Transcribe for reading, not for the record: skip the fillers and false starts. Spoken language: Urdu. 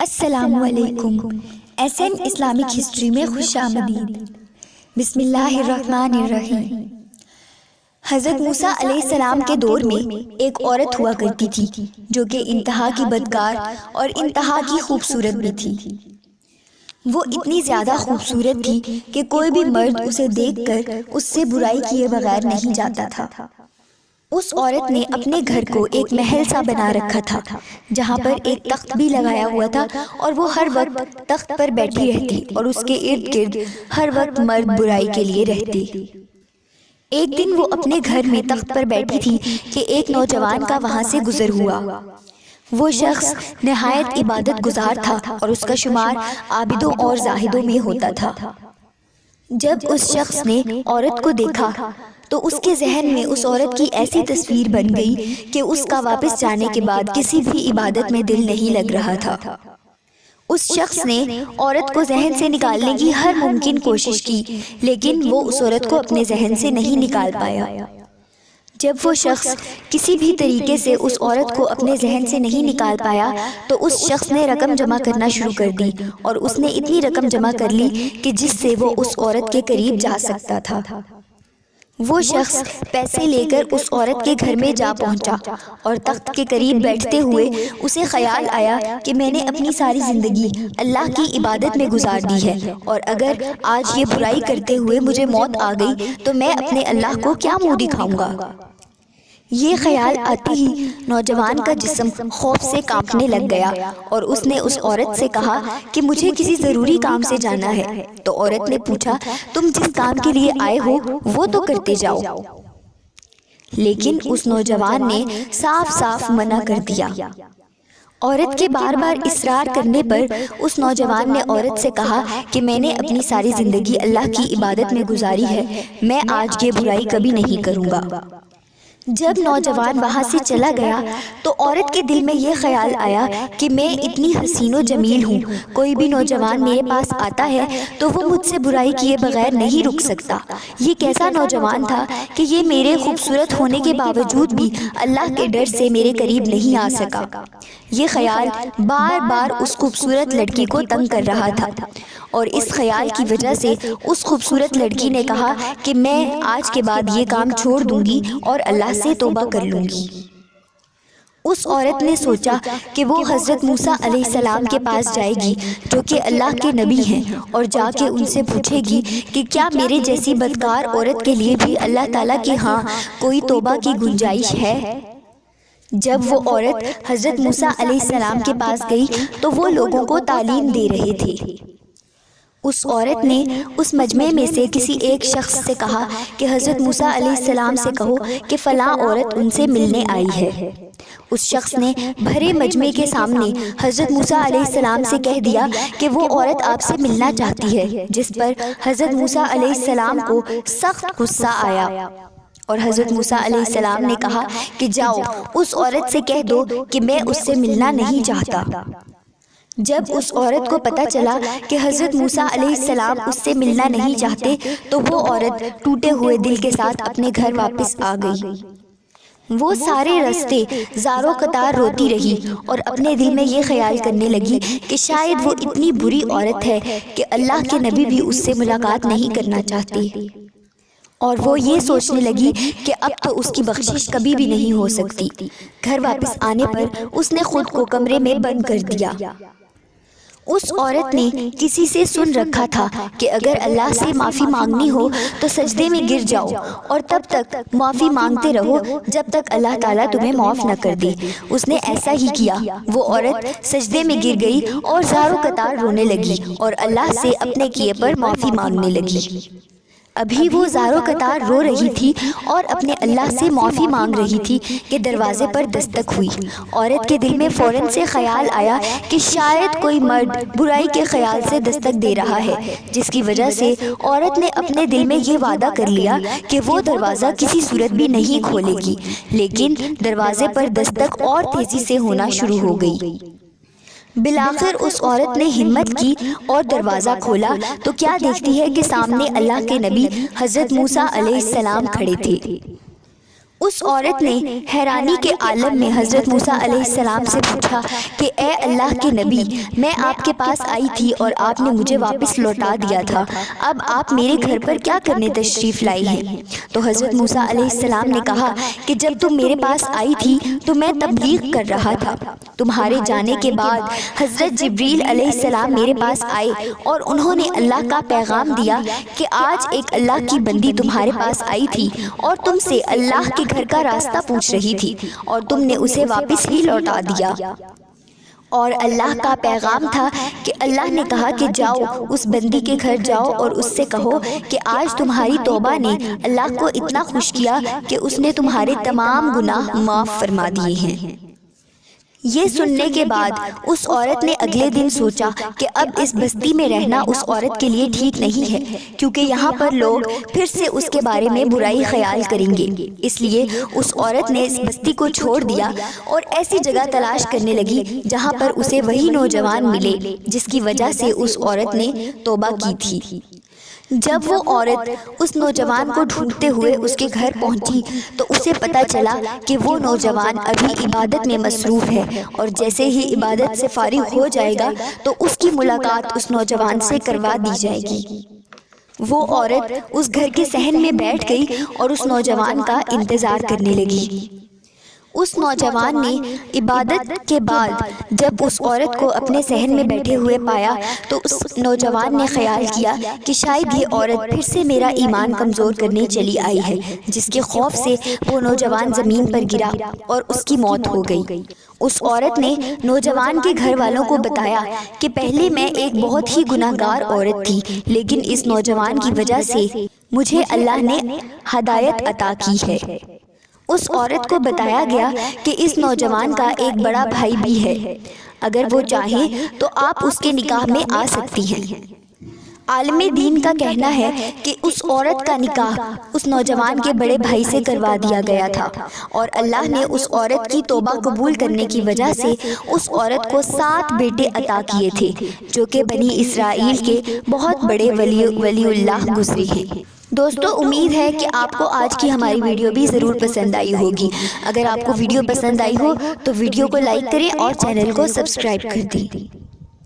السلام علیکم۔ ایس این اسلامک ہسٹری میں خوش آمدید۔ بسم اللہ الرحمن الرحیم۔ حضرت موسیٰ علیہ السلام کے دور میں ایک عورت ہوا کرتی تھی جو کہ انتہا کی بدکار اور انتہا کی خوبصورت بھی تھی۔ وہ اتنی زیادہ خوبصورت تھی کہ کوئی بھی مرد اسے دیکھ کر اس سے برائی کیے بغیر نہیں جاتا تھا۔ اس عورت نے اپنے گھر کو ایک محل سا بنا رکھا تھا جہاں پر ایک تخت بھی لگایا ہوا تھا اور وہ ہر وقت تخت پر بیٹھی رہتی اور اس کے ارد گرد ہر وقت مرد برائی کے لیے رہتے۔ ایک دن وہ اپنے گھر میں تخت پر بیٹھی تھی کہ ایک نوجوان کا وہاں سے گزر ہوا۔ وہ شخص نہایت عبادت گزار تھا اور اس کا شمار عابدوں اور زاہدوں میں ہوتا تھا۔ جب اس شخص نے عورت کو دیکھا تو اس کے ذہن میں اس عورت کی ایسی تصویر بن گئی کہ اس کا واپس جانے کے بعد کسی بھی عبادت میں دل نہیں لگ رہا تھا۔ اس شخص نے عورت کو ذہن سے نکالنے کی ہر ممکن کوشش کی لیکن وہ اس عورت کو اپنے ذہن سے نہیں نکال پایا۔ جب وہ شخص کسی بھی طریقے سے اس عورت کو اپنے ذہن سے نہیں نکال پایا تو اس شخص نے رقم جمع کرنا شروع کر دی اور اس نے اتنی رقم جمع کر لی کہ جس سے وہ اس عورت کے قریب جا سکتا تھا۔ وہ شخص پیسے لے کر اس عورت کے گھر میں جا پہنچا اور تخت کے قریب بیٹھتے ہوئے اسے خیال آیا کہ میں نے اپنی ساری زندگی اللہ کی عبادت میں گزار دی ہے اور اگر آج یہ برائی کرتے ہوئے مجھے موت آ گئی تو میں اپنے اللہ کو کیا منہ دکھاؤں گا۔ یہ خیال آتے ہی نوجوان کا جسم خوف سے کانپنے لگ گیا اور اس نے اس عورت سے کہا کہ مجھے کسی ضروری کام سے جانا ہے۔ تو عورت نے پوچھا تم جس کام کے لیے آئے ہو وہ تو کرتے جاؤ۔ لیکن اس نوجوان نے صاف صاف منع کر دیا۔ عورت کے بار بار اصرار کرنے پر اس نوجوان نے عورت سے کہا کہ میں نے اپنی ساری زندگی اللہ کی عبادت میں گزاری ہے، میں آج یہ برائی کبھی نہیں کروں گا۔ جب نوجوان وہاں سے چلا گیا تو عورت کے دل میں یہ خیال آیا کہ میں اتنی حسین و جمیل ہوں، کوئی بھی نوجوان میرے پاس آتا ہے تو وہ مجھ سے برائی کیے بغیر نہیں رک سکتا۔ یہ کیسا نوجوان تھا کہ یہ میرے خوبصورت ہونے کے باوجود بھی اللہ کے ڈر سے میرے قریب نہیں آ سکا۔ یہ خیال بار بار اس خوبصورت لڑکی کو تنگ کر رہا تھا اور اس خیال کی وجہ سے اس خوبصورت لڑکی نے کہا کہ میں آج کے بعد یہ کام چھوڑ دوں گی اور اللہ سے توبہ کر لوں گی۔ اس عورت نے سوچا کہ وہ حضرت موسیٰ علیہ السلام کے پاس جائے گی جو کہ اللہ کے نبی ہیں اور جا کے ان سے پوچھے گی کہ کیا میرے جیسی بدکار عورت کے لیے بھی اللہ تعالیٰ کے ہاں کوئی توبہ کی گنجائش ہے۔ جب وہ عورت حضرت موسیٰ علیہ السلام کے پاس گئی تو وہ لوگوں کو تعلیم دے رہے تھے۔ اس عورت نے اس مجمع میں سے کسی ایک شخص سے کہا کہ حضرت موسیٰ علیہ السلام سے کہو کہ فلاں عورت ان سے ملنے آئی ہے۔ اس شخص نے بھرے مجمع کے سامنے حضرت موسیٰ علیہ السلام سے کہہ دیا کہ وہ عورت آپ سے ملنا چاہتی ہے، جس پر حضرت موسیٰ علیہ السلام کو سخت غصہ آیا اور حضرت موسیٰ علیہ السلام نے کہا کہ جاؤ اس عورت سے کہہ دو کہ میں اس سے ملنا نہیں چاہتا۔ جب اس عورت کو پتہ چلا کہ حضرت موسیٰ علیہ السلام اس سے ملنا نہیں چاہتے تو وہ عورت ٹوٹے ہوئے دل کے ساتھ اپنے گھر واپس آ گئی۔ وہ سارے راستے زاروں قطار روتی رہی اور اپنے دل میں یہ خیال کرنے لگی کہ شاید وہ اتنی بری عورت ہے کہ اللہ کے نبی بھی اس سے ملاقات نہیں کرنا چاہتے، اور وہ یہ سوچنے لگی کہ اب تو اس کی بخشش کبھی بھی نہیں ہو سکتی۔ گھر واپس آنے پر اس نے خود کو کمرے میں بند کر دیا۔ اس عورت نے کسی سے سن رکھا تھا کہ اگر اللہ سے معافی مانگنی ہو تو سجدے میں گر جاؤ اور تب تک معافی مانگتے رہو جب تک اللہ تعالیٰ تمہیں معاف نہ کر دے۔ اس نے ایسا ہی کیا۔ وہ عورت سجدے میں گر گئی اور زاروں قطار رونے لگی اور اللہ سے اپنے کیے پر معافی مانگنے لگی۔ ابھی وہ زاروں قطار رو رہی تھی اور اپنے اللہ سے معافی مانگ رہی تھی کہ دروازے پر دستک ہوئی۔ عورت کے دل میں فوراً سے خیال آیا کہ شاید کوئی مرد برائی کے خیال سے دستک دے رہا ہے، جس کی وجہ سے عورت نے اپنے دل میں یہ وعدہ کر لیا کہ وہ دروازہ کسی صورت بھی نہیں کھولے گی۔ لیکن دروازے پر دستک اور تیزی سے ہونا شروع ہو گئی۔ بالآخر اس عورت نے ہمت کی اور دروازہ کھولا تو کیا دیکھتی ہے کہ سامنے اللہ کے نبی حضرت موسیٰ علیہ السلام کھڑے تھے۔ اس عورت نے حیرانی کے عالم میں حضرت موسیٰ علیہ السلام سے پوچھا کہ اے اللہ کے نبی، میں آپ کے پاس آئی تھی اور آپ نے مجھے واپس لوٹا دیا تھا، اب آپ میرے گھر پر کیا کرنے تشریف لائی ہیں؟ تو حضرت موسیٰ علیہ السلام نے کہا کہ جب تم میرے پاس آئی تھی تو میں تبلیغ کر رہا تھا، تمہارے جانے کے بعد حضرت جبریل علیہ السلام میرے پاس آئے اور انہوں نے اللہ کا پیغام دیا کہ آج ایک اللہ کی بندی تمہارے پاس آئی تھی اور تم سے اللہ کے گھر کا راستہ پوچھ رہی تھی اور تم نے اسے واپس ہی لوٹا دیا۔ اور اللہ کا پیغام تھا کہ اللہ نے کہا کہ جاؤ اس بندی کے گھر جاؤ اور اس سے کہو کہ آج تمہاری توبہ نے اللہ کو اتنا خوش کیا کہ اس نے تمہارے تمام گناہ معاف فرما دیے ہیں۔ یہ سننے کے بعد اس عورت نے اگلے دن سوچا کہ اب اس بستی میں رہنا اس عورت کے لیے ٹھیک نہیں ہے، کیونکہ یہاں پر لوگ پھر سے اس کے بارے میں برائی خیال کریں گے۔ اس لیے اس عورت نے اس بستی کو چھوڑ دیا اور ایسی جگہ تلاش کرنے لگی جہاں پر اسے وہی نوجوان ملے جس کی وجہ سے اس عورت نے توبہ کی تھی۔ جب وہ عورت اس نوجوان کو ڈھونڈتے ہوئے اس کے گھر پہنچی تو اسے پتہ چلا کہ وہ نوجوان ابھی عبادت میں مصروف ہے، اور جیسے ہی عبادت سے فارغ ہو جائے گا تو اس کی ملاقات اس نوجوان سے کروا دی جائے گی۔ وہ عورت اس گھر کے صحن میں بیٹھ گئی اور اس نوجوان کا انتظار کرنے لگی۔ اس نوجوان نے عبادت کے بعد جب اس عورت کو اپنے صحن میں بیٹھے ہوئے پایا تو اس نوجوان نے خیال کیا کہ شاید یہ عورت پھر سے میرا ایمان کمزور کرنے چلی آئی ہے، جس کے خوف سے وہ نوجوان زمین پر گرا اور اس کی موت ہو گئی۔ اس عورت نے نوجوان کے گھر والوں کو بتایا کہ پہلے میں ایک بہت ہی گناہگار عورت تھی، لیکن اس نوجوان کی وجہ سے مجھے اللہ نے ہدایت عطا کی ہے۔ اس عورت کو بتایا گیا کہ اس نوجوان کا ایک بڑا بھائی بھی ہے، اگر وہ چاہیں تو آپ اس کے نکاح میں آ سکتی ہیں۔ عالم دین کا کہنا ہے کہ اس عورت کا نکاح اس نوجوان کے بڑے بھائی سے کروا دیا گیا تھا، اور اللہ نے اس عورت کی توبہ قبول کرنے کی وجہ سے اس عورت کو 7 بیٹے عطا کیے تھے، جو کہ بنی اسرائیل کے بہت بڑے ولی اللہ گزرے ہیں۔ دوستو، امید ہے کہ آپ کو آج کی ہماری ویڈیو بھی ضرور پسند آئی ہوگی۔ اگر آپ کو ویڈیو پسند آئی ہو تو ویڈیو کو لائک کریں اور چینل کو سبسکرائب کر دیں۔